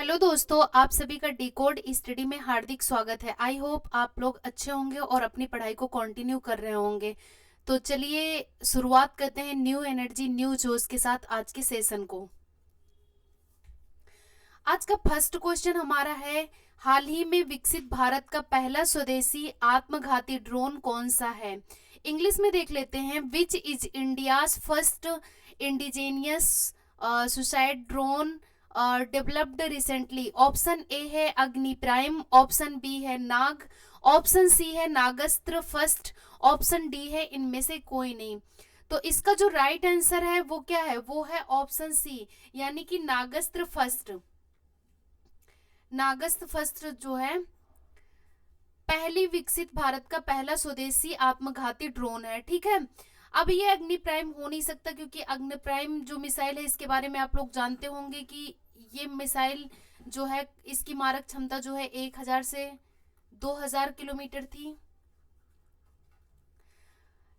Hello दोस्तों, आप सभी का डिकोड स्टडी में हार्दिक स्वागत है। आई होप आप लोग अच्छे होंगे और अपनी पढ़ाई को कंटिन्यू कर रहे होंगे। तो चलिए शुरुआत करते हैं न्यू एनर्जी न्यू जोश के साथ आज के सेशन को। आज का फर्स्ट क्वेश्चन हमारा है, हाल ही में विकसित भारत का पहला स्वदेशी आत्मघाती ड्रोन कौन सा है। इंग्लिश में देख लेते हैं, which is India's first indigenous suicide drone developed recently. Option A है अग्नि प्राइम, ऑप्शन बी है नाग, ऑप्शन सी है नागस्त्र फर्स्ट, ऑप्शन डी है इनमें से कोई नहीं। तो इसका जो राइट आंसर है वो क्या है, वो है ऑप्शन सी, यानी कि नागस्त्र फर्स्ट। नागस्त्र फर्स्ट जो है पहली विकसित भारत का पहला स्वदेशी आत्मघाती ड्रोन है। ठीक है, अब ये अग्नि प्राइम हो नहीं सकता, क्योंकि अग्नि प्राइम जो मिसाइल है इसके बारे में आप लोग जानते होंगे कि ये मिसाइल जो है इसकी मारक क्षमता जो है 1000 से 2000 किलोमीटर थी।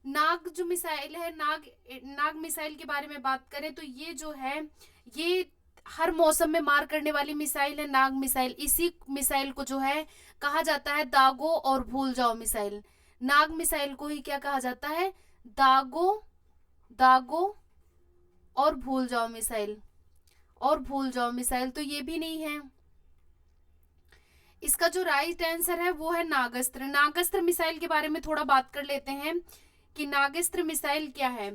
नाग जो मिसाइल है, नाग मिसाइल के बारे में बात करें तो ये जो है ये हर मौसम में मार करने वाली मिसाइल है, नाग मिसाइल। इसी मिसाइल को जो है कहा जाता है दागो और भूल जाओ मिसाइल। नाग मिसाइल को ही क्या कहा जाता है, दागो दागो और भूल जाओ मिसाइल। और भूल जाओ मिसाइल तो ये भी नहीं है। इसका जो राइट आंसर है वो है नागस्त्र। नागस्त्र मिसाइल के बारे में थोड़ा बात कर लेते हैं कि नागस्त्र मिसाइल क्या है।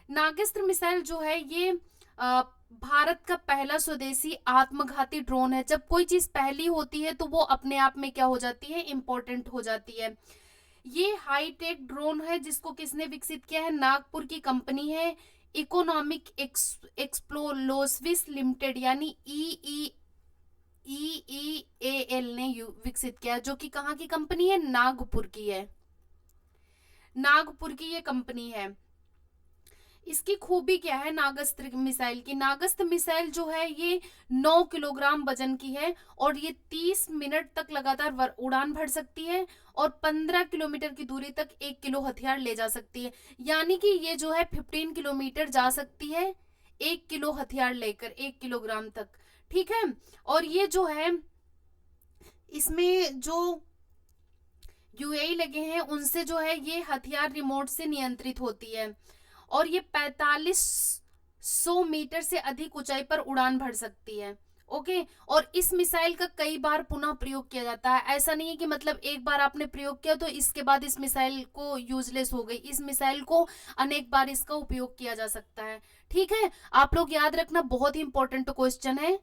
नागस्त्र मिसाइल जो है ये भारत का पहला स्वदेशी आत्मघाती ड्रोन है। जब कोई चीज पहली होती है तो वो अपने आप में क्या हो जाती है, इंपॉर्टेंट हो जाती है। ये हाईटेक ड्रोन है जिसको किसने विकसित किया है, नागपुर की कंपनी है इकोनॉमिक एक्सप्लोसिव्स लिमिटेड, यानी EEAL ने विकसित किया, जो कि कहाँ की कंपनी है, नागपुर की है। नागपुर की ये कंपनी है। इसकी खूबी क्या है नागस्त्र मिसाइल की, नागस्त्र मिसाइल जो है ये 9 किलोग्राम वजन की है और ये 30 मिनट तक लगातार उड़ान भर सकती है और 15 किलोमीटर की दूरी तक 1 किलो हथियार ले जा सकती है। यानी कि ये जो है 15 किलोमीटर जा सकती है 1 किलो हथियार लेकर, 1 किलोग्राम तक। ठीक है, और ये जो है इसमें जो यूएई लगे हैं उनसे जो है ये हथियार रिमोट से नियंत्रित होती है और ये 4500 मीटर से अधिक ऊंचाई पर उड़ान भर सकती है। ओके, और इस मिसाइल का कई बार पुनः प्रयोग किया जाता है। ऐसा नहीं है कि मतलब एक बार आपने प्रयोग किया तो इसके बाद इस मिसाइल को यूजलेस हो गई। इस मिसाइल को अनेक बार इसका उपयोग किया जा सकता है। ठीक है, आप लोग याद रखना, बहुत ही इंपॉर्टेंट क्वेश्चन है।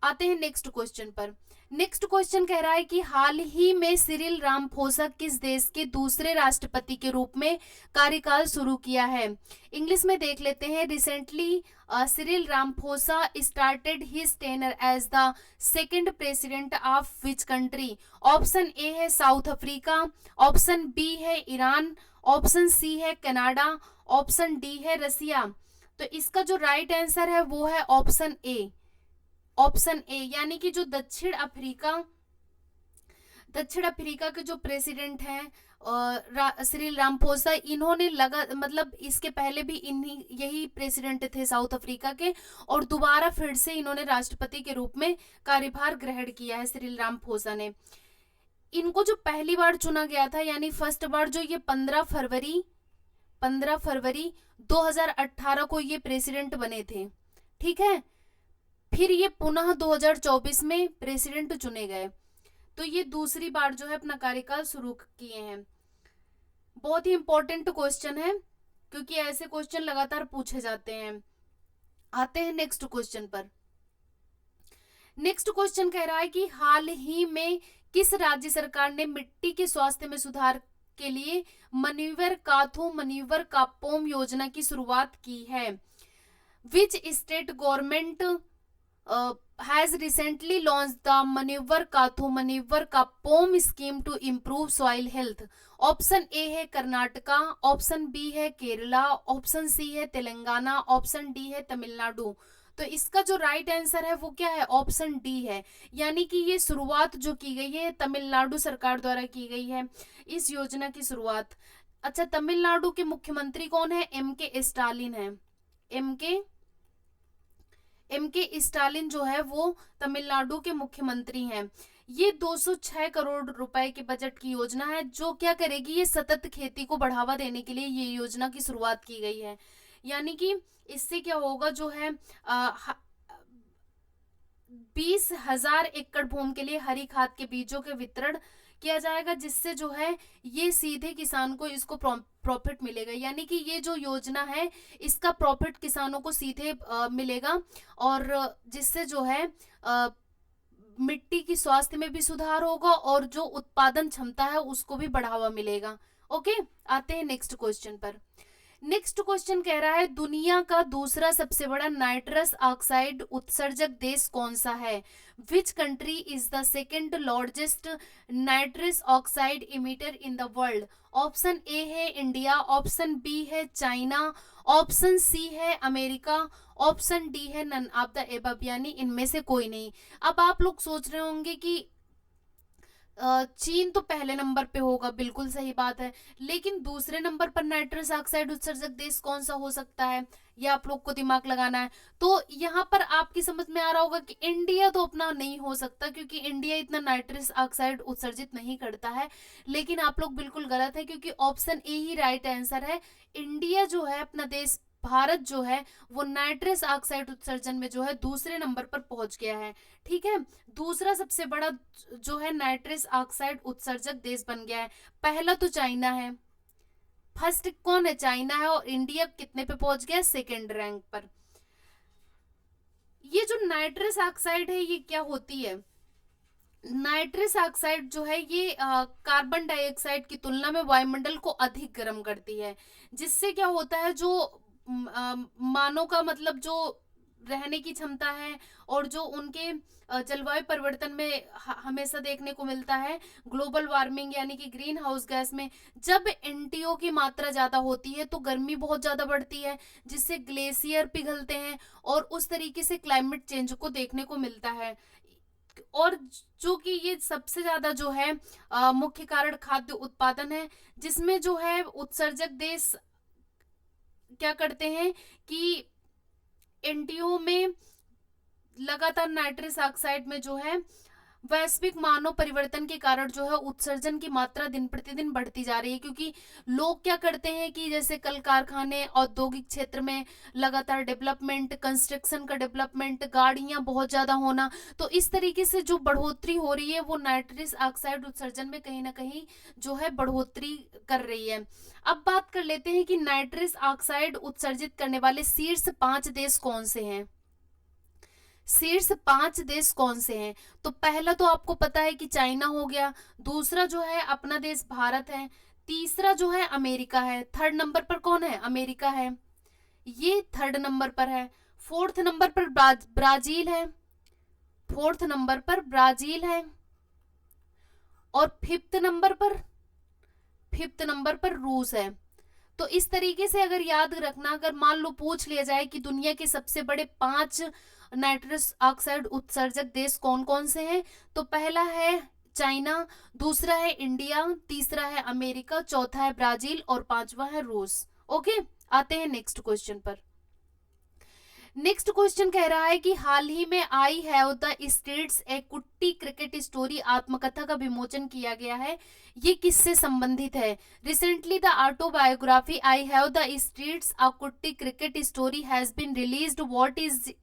आते हैं नेक्स्ट क्वेश्चन पर। नेक्स्ट क्वेश्चन कह रहा है कि हाल ही में सिरिल रामफोसा किस देश के दूसरे राष्ट्रपति के रूप में कार्यकाल शुरू किया है। इंग्लिश में देख लेते हैं, recently Cyril Ramaphosa started his tenure as the second president of which country. Option A है साउथ अफ्रीका, ऑप्शन बी है ईरान, ऑप्शन सी है कनाडा, ऑप्शन डी है रसिया। तो इसका जो राइट आंसर है वो है ऑप्शन ए, ऑप्शन ए, यानी कि जो दक्षिण अफ्रीका के जो प्रेसिडेंट हैं सिरिल रामफोसा, इन्होंने मतलब इसके पहले भी इन्हीं यही प्रेसिडेंट थे साउथ अफ्रीका के, और दोबारा फिर से इन्होंने राष्ट्रपति के रूप में कार्यभार ग्रहण किया है सिरिल रामफोसा ने। इनको जो पहली बार चुना गया था, यानी फर्स्ट बार, जो ये 15 फरवरी 2018 को ये प्रेसिडेंट बने थे। ठीक है, फिर ये पुनः 2024 में प्रेसिडेंट चुने गए, तो ये दूसरी बार जो है अपना कार्यकाल शुरू किए हैं। बहुत ही इंपॉर्टेंट क्वेश्चन है क्योंकि ऐसे क्वेश्चन लगातार पूछे जाते हैं। आते हैं नेक्स्ट क्वेश्चन पर। नेक्स्ट क्वेश्चन कह रहा है कि हाल ही में किस राज्य सरकार ने मिट्टी के स्वास्थ्य में सुधार के लिए मनिवर कापोम योजना की शुरुआत की है। Which state government has recently launched the Maneuver Kapom scheme to improve soil health। Option A है कर्नाटका, ऑप्शन बी है केरला, ऑप्शन सी है तेलंगाना, ऑप्शन डी है तमिलनाडु। तो इसका जो राइट आंसर है वो क्या है, ऑप्शन डी है, यानी कि ये शुरुआत जो की गई है तमिलनाडु सरकार द्वारा की गई है इस योजना की शुरुआत। अच्छा, तमिलनाडु के मुख्यमंत्री कौन है, एम के स्टालिन है। एम के MK स्टालिन जो है वो तमिलनाडु के मुख्यमंत्री हैं। ये 206 करोड़ रुपए के बजट की योजना है जो क्या करेगी, ये सतत खेती को बढ़ावा देने के लिए ये योजना की शुरुआत की गई है। यानी कि इससे क्या होगा, जो है 20,000 एकड़ भूमि के लिए हरी खाद के बीजों के वितरण किया जाएगा, जिससे जो है ये सीधे किसान को इसको प्रॉफिट मिलेगा। यानी कि ये जो योजना है इसका प्रॉफिट किसानों को सीधे मिलेगा, और जिससे जो है मिट्टी की स्वास्थ्य में भी सुधार होगा और जो उत्पादन क्षमता है उसको भी बढ़ावा मिलेगा। ओके, आते हैं नेक्स्ट क्वेश्चन पर। नेक्स्ट क्वेश्चन कह रहा है दुनिया का दूसरा सबसे बड़ा नाइट्रस ऑक्साइड उत्सर्जक देश कौन सा है? Which country is the second largest nitrous oxide emitter in the world? Option A है इंडिया, ऑप्शन बी है चाइना, ऑप्शन सी है अमेरिका, ऑप्शन डी है नन ऑफ द एबव, यानी इनमें से कोई नहीं। अब आप लोग सोच रहे होंगे कि चीन तो पहले नंबर पे होगा, बिल्कुल सही बात है, लेकिन दूसरे नंबर पर नाइट्रस ऑक्साइड उत्सर्जक देश कौन सा हो सकता है, ये आप लोग को दिमाग लगाना है। तो यहाँ पर आपकी समझ में आ रहा होगा कि इंडिया तो अपना नहीं हो सकता, क्योंकि इंडिया इतना नाइट्रस ऑक्साइड उत्सर्जित नहीं करता है। लेकिन आप लोग बिल्कुल गलत है, क्योंकि option A he right answer है। इंडिया जो है, अपना देश भारत जो है, वो नाइट्रस ऑक्साइड उत्सर्जन में जो है दूसरे नंबर पर पहुंच गया है। ठीक है, दूसरा सबसे बड़ा जो है नाइट्रस ऑक्साइड उत्सर्जक देश बन गया है। पहला तो चाइना है, फर्स्ट कौन है? चाइना है, और इंडिया कितने पे पहुंच गया? सेकंड रैंक पर। ये जो नाइट्रस ऑक्साइड है ये क्या होती है? नाइट्रस ऑक्साइड जो है ये कार्बन डाइऑक्साइड की तुलना में वायुमंडल को अधिक गर्म करती है, जिससे क्या होता है, जो मानव का मतलब जो रहने की क्षमता है और जो उनके जलवायु परिवर्तन में हमेशा देखने को मिलता है, ग्लोबल वार्मिंग यानी कि ग्रीन हाउस गैस में जब एनटीओ की मात्रा ज्यादा होती है तो गर्मी बहुत ज्यादा बढ़ती है, जिससे ग्लेशियर पिघलते हैं और उस तरीके से क्लाइमेट चेंज को देखने को मिलता है। और जो कि ये सबसे ज्यादा जो है मुख्य कारण खाद्य उत्पादन है, जिसमें जो है उत्सर्जक देश क्या करते हैं कि एनटीओ में लगातार नाइट्रस ऑक्साइड में जो है वैश्विक मानव परिवर्तन के कारण जो है उत्सर्जन की मात्रा दिन प्रतिदिन बढ़ती जा रही है, क्योंकि लोग क्या करते हैं कि जैसे कल कारखाने, औद्योगिक क्षेत्र में लगातार डेवलपमेंट, कंस्ट्रक्शन का डेवलपमेंट, गाड़ियां बहुत ज्यादा होना, तो इस तरीके से जो बढ़ोतरी हो रही है वो नाइट्रस ऑक्साइड उत्सर्जन में कहीं ना कहीं जो है बढ़ोतरी कर रही है। अब बात कर लेते हैं कि नाइट्रस ऑक्साइड उत्सर्जित करने वाले शीर्ष 5 देश कौन से हैं। शीर्ष 5 देश कौन से हैं? तो पहला तो आपको पता है कि चाइना हो गया, दूसरा जो है अपना देश भारत है, तीसरा जो है अमेरिका है, थर्ड नंबर पर कौन है? अमेरिका है, ये थर्ड नंबर पर है। फोर्थ नंबर पर ब्राजील है, फोर्थ नंबर पर ब्राजील है, और फिफ्थ नंबर पर रूस है। तो इस तरीके से अगर याद रखना, अगर मान लो पूछ लिया जाए कि दुनिया के सबसे बड़े 5 नाइट्रस ऑक्साइड उत्सर्जक देश कौन कौन से हैं, तो पहला है चाइना, दूसरा है इंडिया, तीसरा है अमेरिका, चौथा है ब्राजील और पांचवा है रूस। ओके, आते हैं नेक्स्ट क्वेश्चन पर। नेक्स्ट क्वेश्चन कह रहा है कि हाल ही में आई हैव द स्ट्रीट्स ए कुट्टी क्रिकेट स्टोरी आत्मकथा का विमोचन किया गया है, ये किससे संबंधित है? Recently the autobiography I have the streets a Kutti cricket story has been released, what is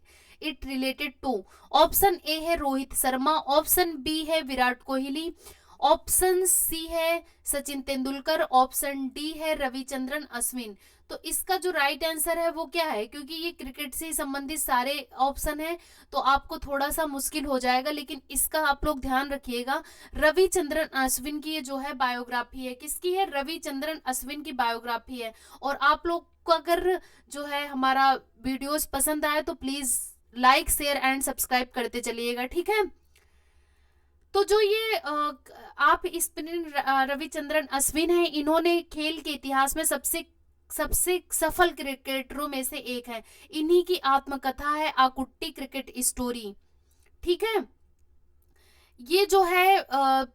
it related to? Option A है रोहित शर्मा, ऑप्शन बी है विराट कोहली, ऑप्शन सी है सचिन तेंदुलकर, ऑप्शन डी है रविचंद्रन अश्विन। तो इसका जो राइट आंसर है वो क्या है? क्योंकि ये क्रिकेट से संबंधित सारे ऑप्शन है तो आपको थोड़ा सा मुश्किल हो जाएगा, लेकिन इसका आप लोग ध्यान रखिएगा, रविचंद्रन अश्विन की ये जो है बायोग्राफी है। किसकी है? रविचंद्रन अश्विन की बायोग्राफी है। और आप लोग को अगर जो है हमारा वीडियोस पसंद आए तो please like, share and subscribe करते चलिएगा, ठीक है। तो जो ये आप स्पिनर रविचंद्रन अश्विन है, इन्होंने खेल के इतिहास में सबसे सफल क्रिकेटरों में से एक है। इन्हीं की आत्मकथा है आ कुट्टी क्रिकेट स्टोरी, ठीक है। ये जो है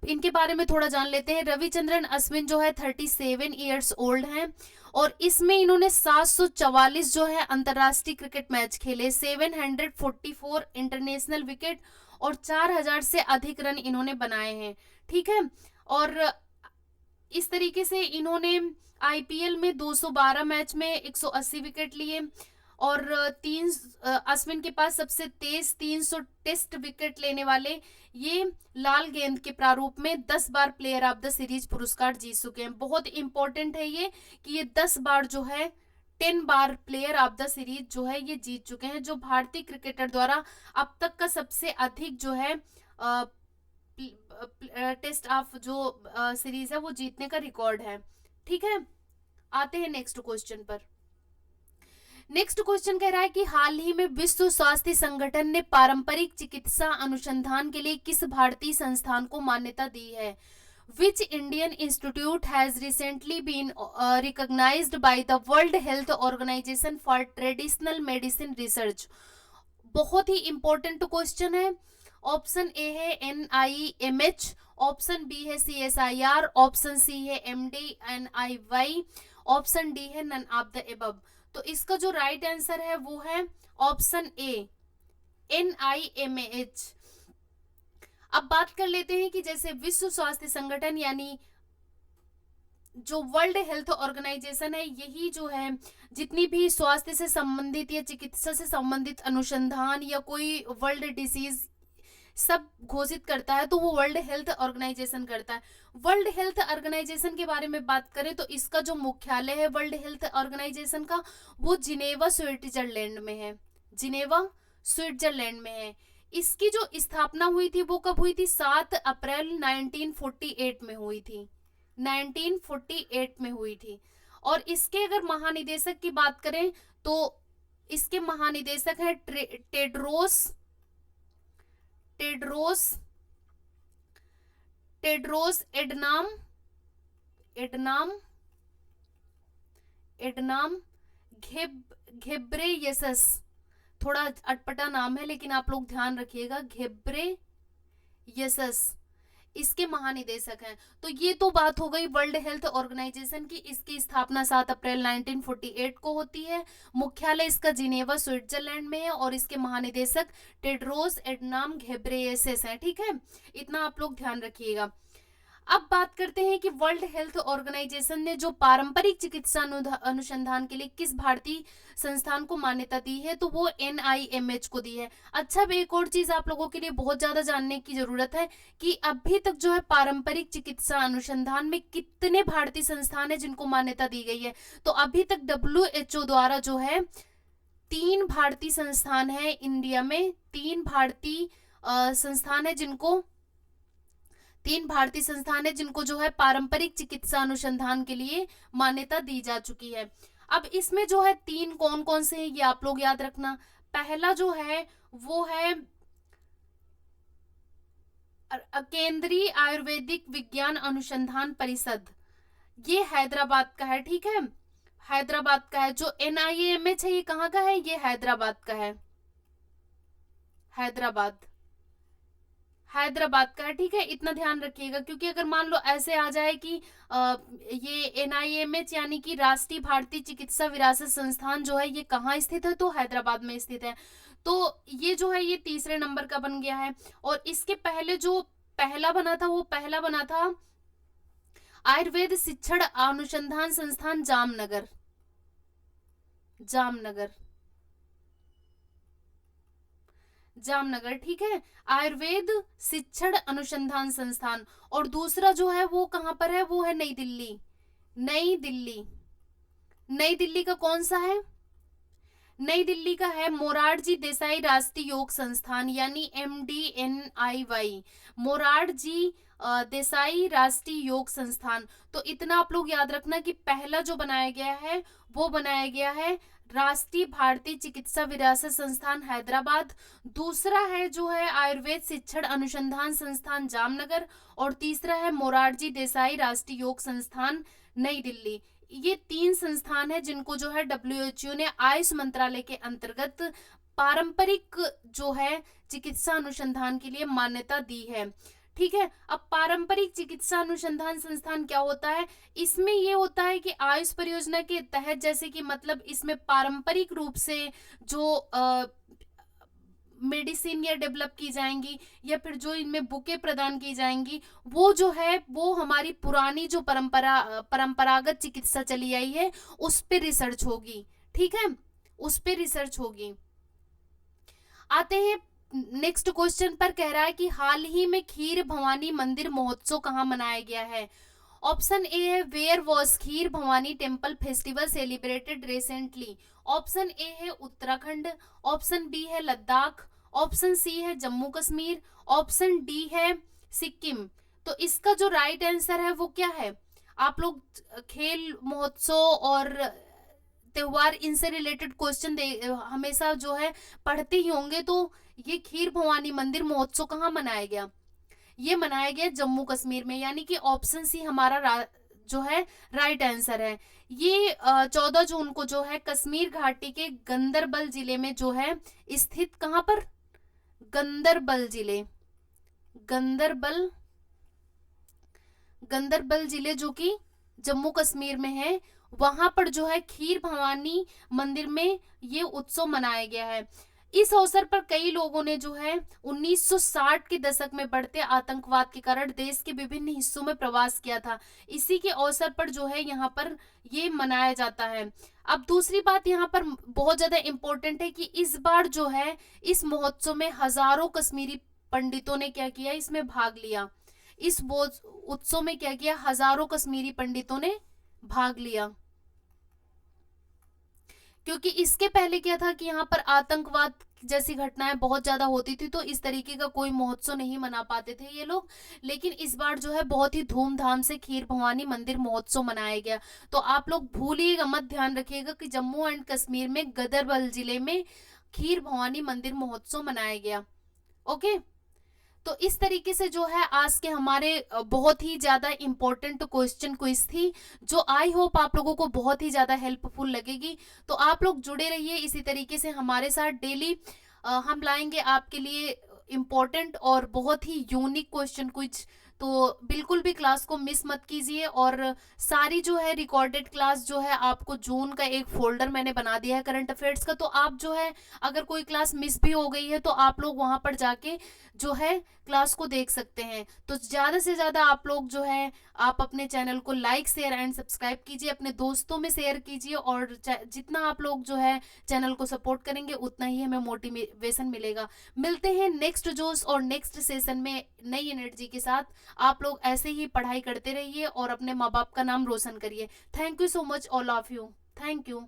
इनके बारे में थोड़ा जान लेते हैं। रविचंद्रन अश्विन जो है 37 ईयर्स ओल्ड हैं और इसमें इन्होंने 744 जो है अंतरराष्ट्रीय क्रिकेट मैच खेले, 744 इंटरनेशनल विकेट और 4000 से अधिक रन इन्होंने बनाए हैं। ठीक है, और इस तरीके से इन्होंने आईपीएल में 212 मैच में 180 विकेट लिए और अश्विन के पास सबसे तेज 300 टेस्ट विकेट लेने वाले ये लाल गेंद के प्रारूप में 10 बार प्लेयर ऑफ द सीरीज पुरस्कार जीत चुके हैं। बहुत इंपॉर्टेंट है ये कि ये 10 बार जो है 10 बार प्लेयर ऑफ द सीरीज जो है ये जीत चुके हैं, जो भारतीय क्रिकेटर द्वारा अब तक का सबसे अधिक जो है टेस्ट ऑफ जो सीरीज है वो जीतने का रिकॉर्ड है। ठीक है, आते हैं नेक्स्ट क्वेश्चन पर। नेक्स्ट क्वेश्चन कह रहा है कि हाल ही में विश्व स्वास्थ्य संगठन ने पारंपरिक चिकित्सा अनुसंधान के लिए किस भारतीय संस्थान को मान्यता दी है? Which Indian institute has recently been recognized by the World Health Organization for traditional medicine research? बहुत ही इंपॉर्टेंट क्वेश्चन है। ऑप्शन ए है NIMH, ऑप्शन बी है CSIR, ऑप्शन सी है MDNIY, ऑप्शन डी है नन ऑफ द एबव। तो इसका जो right answer है वो है ऑप्शन ए NIMH। अब बात कर लेते हैं कि जैसे विश्व स्वास्थ्य संगठन यानी जो वर्ल्ड हेल्थ ऑर्गेनाइजेशन है, यही जो है जितनी भी स्वास्थ्य से संबंधित या चिकित्सा से संबंधित अनुसंधान या कोई वर्ल्ड डिसीज सब घोषित करता है तो वो वर्ल्ड हेल्थ ऑर्गेनाइजेशन करता है। वर्ल्ड हेल्थ ऑर्गेनाइजेशन के बारे में बात करें तो इसका जो मुख्यालय है वर्ल्ड हेल्थ ऑर्गेनाइजेशन का वो जिनेवा स्विट्जरलैंड में है, जिनेवा स्विट्जरलैंड में है। इसकी जो स्थापना हुई थी वो कब हुई थी? 7 अप्रैल 1948 में हुई थी, 1948 में हुई थी। और इसके अगर महानिदेशक की बात करें तो इसके महानिदेशक है टेड्रोस एडनाम घेब्रेयेसस। थोड़ा अटपटा नाम है लेकिन आप लोग ध्यान रखिएगा, घेब्रेयेसस इसके महानिदेशक हैं। तो ये तो बात हो गई वर्ल्ड हेल्थ ऑर्गेनाइजेशन की। इसकी स्थापना 7 अप्रैल 1948 को होती है, मुख्यालय इसका जिनेवा स्विट्जरलैंड में है और इसके महानिदेशक टेड्रोस एडनाम घेब्रेयेसस हैं। ठीक है, इतना आप लोग ध्यान रखिएगा। अब बात करते हैं कि वर्ल्ड हेल्थ ऑर्गेनाइजेशन ने जो पारंपरिक चिकित्सा अनुसंधान के लिए किस भारतीय संस्थान को मान्यता दी है, तो वो NIMH को दी है। अच्छा, अब एक और चीज आप लोगों के लिए बहुत ज्यादा जानने की जरूरत है कि अभी तक जो है पारंपरिक चिकित्सा अनुसंधान में कितने भारतीय संस्थान है जिनको मान्यता दी गई है। तो अभी तक WHO द्वारा जो है 3 भारतीय संस्थान है इंडिया में, 3 भारतीय संस्थान है जिनको जो है पारंपरिक चिकित्सा अनुसंधान के लिए मान्यता दी जा चुकी है। अब इसमें जो है 3 कौन कौन से हैं ये आप लोग याद रखना। पहला जो है वो है केंद्रीय आयुर्वेदिक विज्ञान अनुसंधान परिषद, ये हैदराबाद का है। ठीक है, हैदराबाद का है। जो NIMH है ये कहाँ का है? ये हैदराबाद का है, हैदराबाद का है। ठीक है, इतना ध्यान रखिएगा क्योंकि अगर मान लो ऐसे आ जाए कि ये NIMH यानी कि राष्ट्रीय भारतीय चिकित्सा विरासत संस्थान जो है ये कहाँ स्थित है, तो हैदराबाद में स्थित है। तो ये जो है ये तीसरे नंबर का बन गया है। और इसके पहले जो पहला बना था वो पहला बना था आयुर्वेद शिक्षण अनुसंधान संस्थान जामनगर, ठीक है, आयुर्वेद शिक्षण अनुसंधान संस्थान। और दूसरा जो है वो कहां पर है? वो है नई दिल्ली का कौन सा है? नई दिल्ली का है मोरारजी देसाई राष्ट्रीय योग संस्थान यानी MDNIY, मोरारजी देसाई राष्ट्रीय योग संस्थान। तो इतना आप लोग याद रखना कि पहला जो बनाया गया है वो बनाया गया है राष्ट्रीय भारतीय चिकित्सा विरासत संस्थान हैदराबाद, दूसरा है जो है आयुर्वेद शिक्षण अनुसंधान संस्थान जामनगर और तीसरा है मोरारजी देसाई राष्ट्रीय योग संस्थान नई दिल्ली। ये 3 संस्थान है जिनको जो है WHO ने आयुष मंत्रालय के अंतर्गत पारंपरिक जो है चिकित्सा अनुसंधान के लिए मान्यता दी है। ठीक है। अब पारंपरिक चिकित्सा अनुसंधान संस्थान क्या होता है, इसमें ये होता है कि आयुष परियोजना के तहत, जैसे कि मतलब इसमें पारंपरिक रूप से जो मेडिसिन या डेवलप की जाएंगी या फिर जो इनमें बुकें प्रदान की जाएंगी, वो जो है वो हमारी पुरानी जो परंपरागत चिकित्सा चली आई है उस पे रिसर्च होगी, ठीक है, उस पे रिसर्च होगी। आते हैं नेक्स्ट क्वेश्चन पर। कह रहा है कि हाल ही में खीर भवानी मंदिर महोत्सव कहाँ मनाया गया है। ऑप्शन ए है where was Kheer Bhawani temple festival celebrated recently. Option A है उत्तराखंड, ऑप्शन बी है लद्दाख, ऑप्शन सी है जम्मू कश्मीर, ऑप्शन डी है सिक्किम। तो इसका जो राइट आंसर है वो क्या है। आप लोग खेल महोत्सव और त्योहार इनसे रिलेटेड क्वेश्चन हमेशा जो है पढ़ते ही होंगे। तो ये खीर भवानी मंदिर महोत्सव कहाँ मनाया गया, ये मनाया गया जम्मू कश्मीर में, यानी कि ऑप्शन सी हमारा जो है राइट आंसर है। ये 14 जून को जो है कश्मीर घाटी के गंदरबल जिले में जो है स्थित, कहां पर, गंदरबल जिले, गंदरबल, गंदरबल जिले जो कि जम्मू कश्मीर में है, वहां पर जो है खीर भवानी मंदिर में ये उत्सव मनाया गया है। इस अवसर पर कई लोगों ने जो है 1960 के दशक में बढ़ते आतंकवाद के कारण देश के विभिन्न हिस्सों में प्रवास किया था। इसी के अवसर पर जो है यहाँ पर ये मनाया जाता है। अब दूसरी बात यहाँ पर बहुत ज्यादा इम्पोर्टेंट है कि इस बार जो है इस महोत्सव में हजारों कश्मीरी पंडितों ने क्या किया, इसमें भाग लिया। इस उत्सव में क्या किया, हजारों कश्मीरी पंडितों ने भाग लिया। क्योंकि इसके पहले क्या था कि यहाँ पर आतंकवाद जैसी घटनाएं बहुत ज्यादा होती थी, तो इस तरीके का कोई महोत्सव नहीं मना पाते थे ये लोग। लेकिन इस बार जो है बहुत ही धूमधाम से खीर भवानी मंदिर महोत्सव मनाया गया। तो आप लोग भूलिएगा मत, ध्यान रखिएगा कि जम्मू एंड कश्मीर में गदरबल जिले में खीर भवानी मंदिर महोत्सव मनाया गया। ओके, तो इस तरीके से जो है आज के हमारे बहुत ही ज्यादा इंपॉर्टेंट क्वेश्चन क्विज थी, जो आई होप आप लोगों को बहुत ही ज्यादा हेल्पफुल लगेगी। तो आप लोग जुड़े रहिए इसी तरीके से हमारे साथ। डेली हम लाएंगे आपके लिए इम्पोर्टेंट और बहुत ही यूनिक क्वेश्चन क्विज। तो बिल्कुल भी क्लास को मिस मत कीजिए। और सारी जो है रिकॉर्डेड क्लास जो है आपको जून का एक फोल्डर मैंने बना दिया है करंट अफेयर्स का, तो आप जो है अगर कोई क्लास मिस भी हो गई है तो आप लोग वहां पर जाके जो है क्लास को देख सकते हैं। तो ज्यादा से ज्यादा आप लोग जो है आप अपने चैनल को लाइक शेयर एंड सब्सक्राइब कीजिए, अपने दोस्तों में शेयर कीजिए। और जितना आप लोग जो है चैनल को सपोर्ट करेंगे उतना ही हमें मोटिवेशन मिलेगा। मिलते हैं नेक्स्ट जोश और नेक्स्ट सेशन में नई एनर्जी के साथ। आप लोग ऐसे ही पढ़ाई करते रहिए और अपने माँ बाप का नाम रोशन करिए। Thank you so much all of you, thank you.